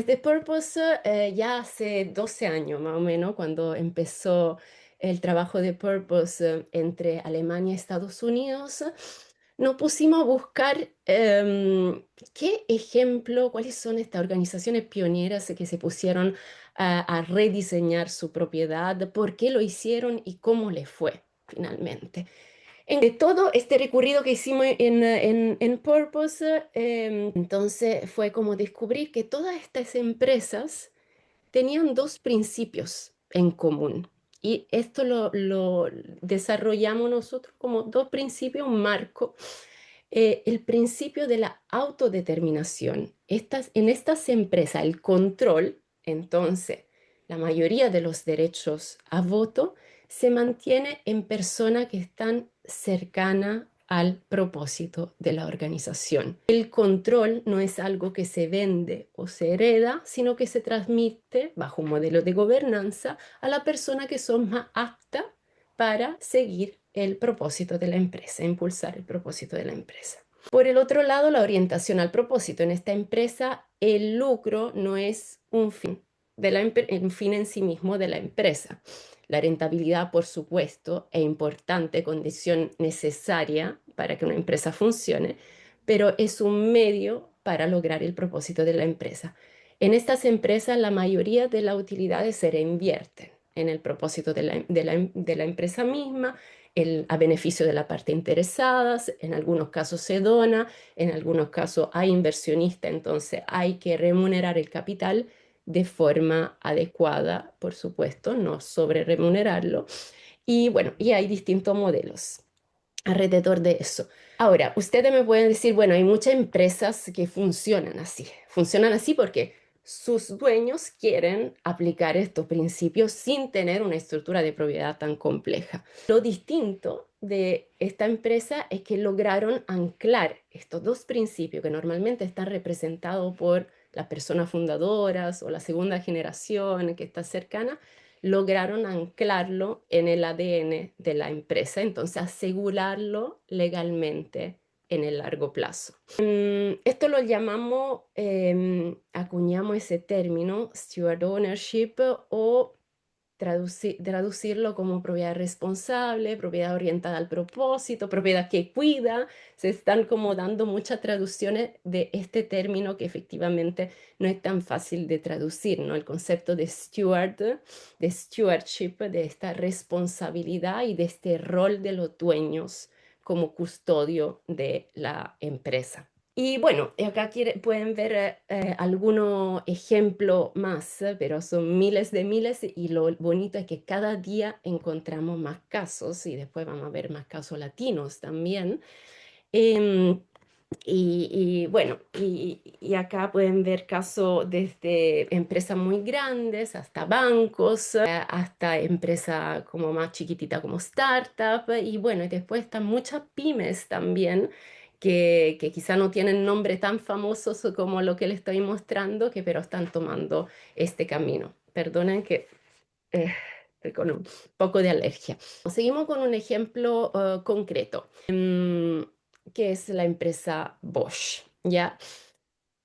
Desde Purpose, ya hace 12 años más o menos, cuando empezó el trabajo de Purpose entre Alemania y Estados Unidos, nos pusimos a buscar qué ejemplo, cuáles son estas organizaciones pioneras que se pusieron a rediseñar su propiedad, por qué lo hicieron y cómo les fue finalmente. De todo este recorrido que hicimos en Purpose, entonces fue como descubrir que todas estas empresas tenían dos principios en común. Y esto lo desarrollamos nosotros como dos principios, un marco. El principio de la autodeterminación. En estas empresas, el control, entonces, la mayoría de los derechos a voto se mantiene en personas que están cercanas al propósito de la organización. El control no es algo que se vende o se hereda, sino que se transmite bajo un modelo de gobernanza a la persona que son más aptas para seguir el propósito de la empresa, impulsar el propósito de la empresa. Por el otro lado, la orientación al propósito. En esta empresa, el lucro no es un fin en sí mismo de la empresa. La rentabilidad, por supuesto, es importante, condición necesaria para que una empresa funcione, pero es un medio para lograr el propósito de la empresa. En estas empresas, la mayoría de las utilidades se reinvierten en el propósito de la empresa misma, a beneficio de la parte interesada, en algunos casos se dona, en algunos casos hay inversionista, entonces hay que remunerar el capital de forma adecuada, por supuesto, no sobre remunerarlo. Y bueno, y hay distintos modelos alrededor de eso. Ahora, ustedes me pueden decir, bueno, hay muchas empresas que funcionan así porque sus dueños quieren aplicar estos principios sin tener una estructura de propiedad tan compleja. Lo distinto de esta empresa es que lograron anclar estos dos principios que normalmente están representados por las personas fundadoras o la segunda generación que está cercana, lograron anclarlo en el ADN de la empresa, entonces asegurarlo legalmente en el largo plazo. Esto lo llamamos, acuñamos ese término, steward ownership, o traducirlo como propiedad responsable, propiedad orientada al propósito, propiedad que cuida. Se están como dando muchas traducciones de este término que efectivamente no es tan fácil de traducir, ¿no? El concepto de steward, de stewardship, de esta responsabilidad y de este rol de los dueños como custodio de la empresa. Y bueno, acá pueden ver algunos ejemplos más, pero son miles de miles y lo bonito es que cada día encontramos más casos y después vamos a ver más casos latinos también. Em, bueno, y acá pueden ver casos desde empresas muy grandes hasta bancos, hasta empresas como más chiquititas como startup. Y bueno, y después están muchas pymes también que quizá no tienen nombre tan famosos como lo que les estoy mostrando, pero están tomando este camino. Perdonen que eh, estoy con un poco de alergia. Seguimos con un ejemplo concreto, que es la empresa Bosch, ¿ya?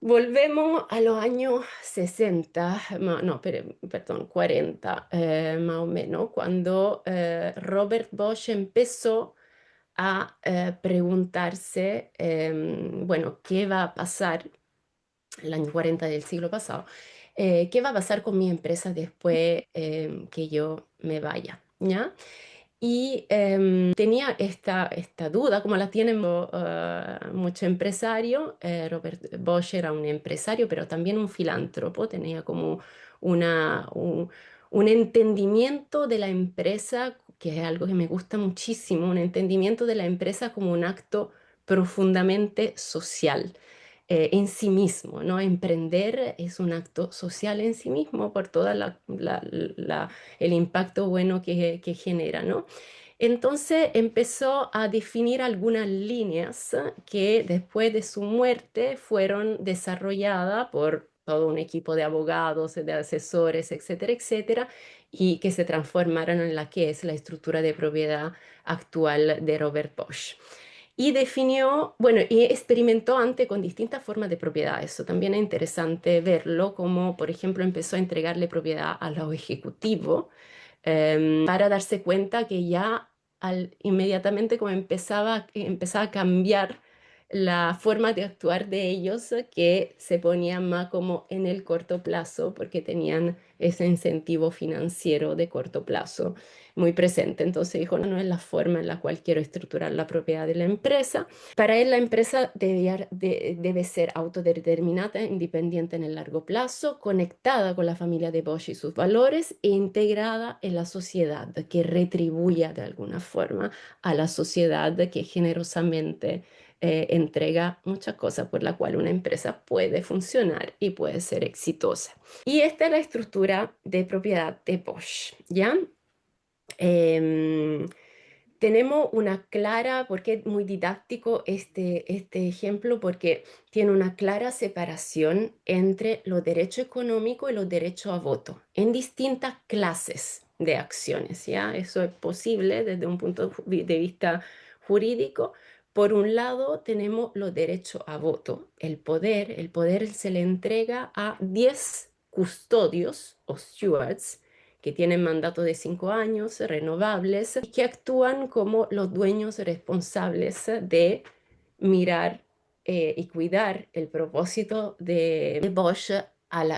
Volvemos a los años 60, no, perdón, 40, más o menos, cuando Robert Bosch empezó a preguntarse, bueno, ¿qué va a pasar el año 40 del siglo pasado? ¿Qué va a pasar con mi empresa después que yo me vaya? ¿Ya? Y tenía esta duda, como la tienen muchos empresarios. Robert Bosch era un empresario, pero también un filántropo. Tenía como un entendimiento de la empresa, que es algo que me gusta muchísimo, un entendimiento de la empresa como un acto profundamente social en sí mismo, ¿no? Emprender es un acto social en sí mismo por todo el impacto bueno que genera, ¿no? Entonces empezó a definir algunas líneas que después de su muerte fueron desarrolladas por todo un equipo de abogados, de asesores, etcétera, etcétera, y que se transformaron en la que es la estructura de propiedad actual de Robert Bosch. y definió, bueno, y experimentó antes con distintas formas de propiedad. Eso también es interesante verlo, como por ejemplo empezó a entregarle propiedad a los ejecutivos para darse cuenta que ya inmediatamente como empezaba a cambiar la forma de actuar de ellos, que se ponían más como en el corto plazo porque tenían ese incentivo financiero de corto plazo muy presente. Entonces dijo, no, no es la forma en la cual quiero estructurar la propiedad de la empresa. Para él la empresa debe ser autodeterminada, independiente en el largo plazo, conectada con la familia de Bosch y sus valores e integrada en la sociedad, que retribuya de alguna forma a la sociedad que generosamente entrega muchas cosas por la cual una empresa puede funcionar y puede ser exitosa. Y esta es la estructura de propiedad de Bosch, ¿ya? Em, Tenemos una clara, porque es muy didáctico este ejemplo, porque tiene una clara separación entre los derechos económicos y los derechos a voto en distintas clases de acciones, ¿ya? Eso es posible desde un punto de vista jurídico. Por un lado, tenemos los derechos a voto. El poder se le entrega a 10 custodios o stewards que tienen mandato de 5 años, renovables, y que actúan como los dueños responsables de mirar y cuidar el propósito de Bosch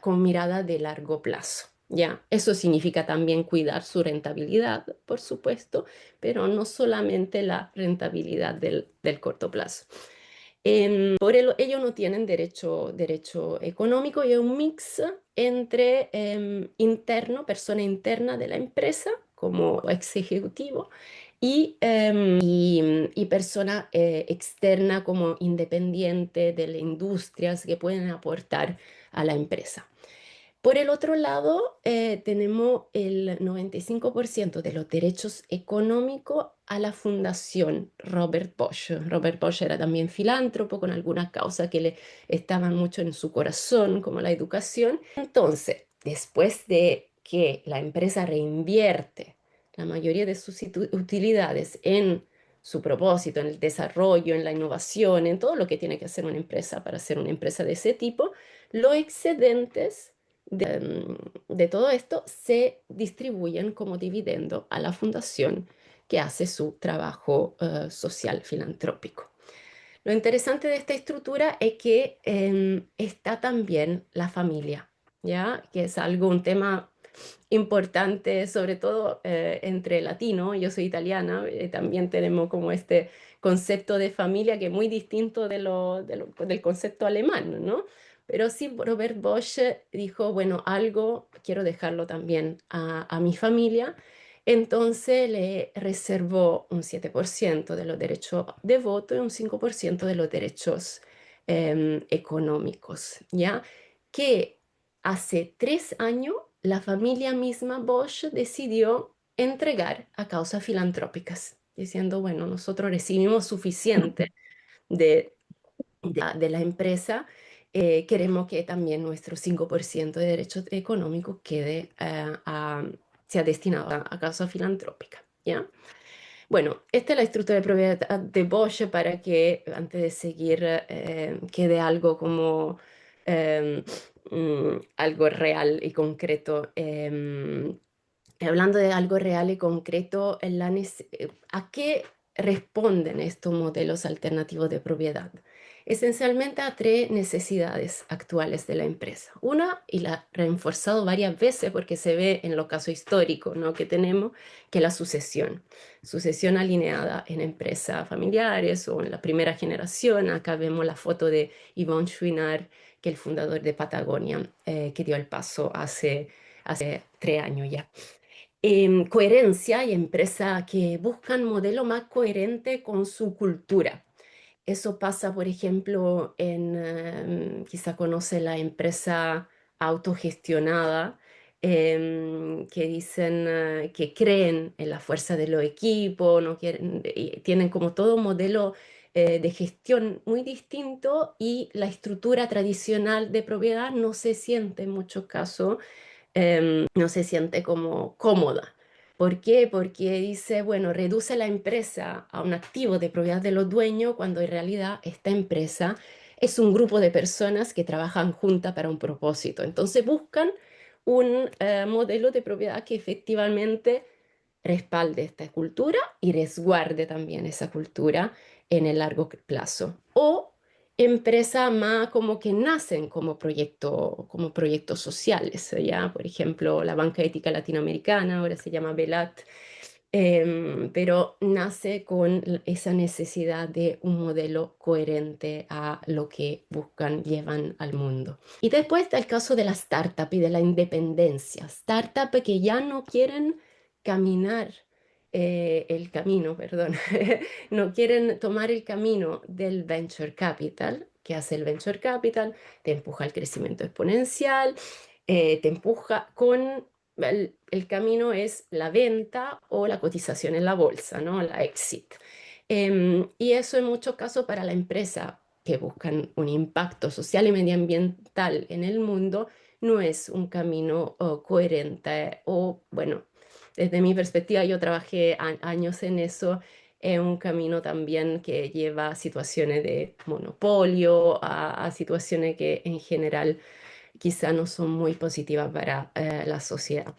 con mirada de largo plazo. Ya, eso significa también cuidar su rentabilidad, por supuesto, pero no solamente la rentabilidad del corto plazo. Ellos no tienen derecho económico y es un mix entre interno, persona interna de la empresa, como ex ejecutivo, y persona externa como independiente de las industrias que pueden aportar a la empresa. Por el otro lado, tenemos el 95% de los derechos económicos a la Fundación Robert Bosch. Robert Bosch era también filántropo con algunas causas que le estaban mucho en su corazón, como la educación. Entonces, después de que la empresa reinvierte la mayoría de sus utilidades en su propósito, en el desarrollo, en la innovación, en todo lo que tiene que hacer una empresa para ser una empresa de ese tipo, los excedentes de todo esto se distribuyen como dividendo a la fundación que hace su trabajo social filantrópico. Lo interesante de esta estructura es que está también la familia, ¿ya? Que es un tema importante, sobre todo entre latinos. Yo soy italiana, también tenemos como este concepto de familia que es muy distinto del concepto alemán, ¿no? Pero sí, Robert Bosch dijo, bueno, algo quiero dejarlo también a mi familia. Entonces le reservó un 7% de los derechos de voto y un 5% de los derechos económicos, ¿ya? Que hace 3 años la familia misma Bosch decidió entregar a causas filantrópicas, diciendo, bueno, nosotros recibimos suficiente de, de la empresa, queremos que también nuestro 5% de derechos económicos sea destinado a causas filantrópicas, ¿ya? Bueno, esta es la estructura de propiedad de Bosch para que antes de seguir quede algo como em, algo real y concreto. Hablando de algo real y concreto, ¿a qué responden estos modelos alternativos de propiedad? Esencialmente a tres necesidades actuales de la empresa. Una, y la he reforzado varias veces porque se ve en los casos históricos, ¿no?, que tenemos, que es la sucesión. Sucesión alineada en empresas familiares o en la primera generación. Acá vemos la foto de Yvon Chouinard, que es el fundador de Patagonia, que dio el paso hace 3 años ya. Coherencia y empresas que buscan modelo más coherente con su cultura. Eso pasa, por ejemplo, quizá conoce la empresa autogestionada, que dicen que creen en la fuerza de los equipos, no y tienen como todo un modelo de gestión muy distinto y la estructura tradicional de propiedad no se siente en muchos casos, no se siente como cómoda. ¿Por qué? Porque dice, bueno, reduce la empresa a un activo de propiedad de los dueños cuando en realidad esta empresa es un grupo de personas que trabajan juntas para un propósito. Entonces buscan un modelo de propiedad que efectivamente respalde esta cultura y resguarde también esa cultura en el largo plazo. O empresas más como que nacen como proyectos sociales, ¿ya? Por ejemplo, la Banca Ética Latinoamericana, ahora se llama BELAT, pero nace con esa necesidad de un modelo coherente a lo que buscan, llevan al mundo. Y después está el caso de la startup y de la independencia. Startup que ya no quieren caminar el camino, perdón, no quieren tomar el camino del venture capital, que hace el venture capital, te empuja al crecimiento exponencial, te empuja con el camino es la venta o la cotización en la bolsa, ¿no? La exit. Y eso en muchos casos para la empresa que buscan un impacto social y medioambiental en el mundo no es un camino coherente o, bueno, desde mi perspectiva yo trabajé años en eso, es un camino también que lleva a situaciones de monopolio, a situaciones que en general quizá no son muy positivas para la sociedad.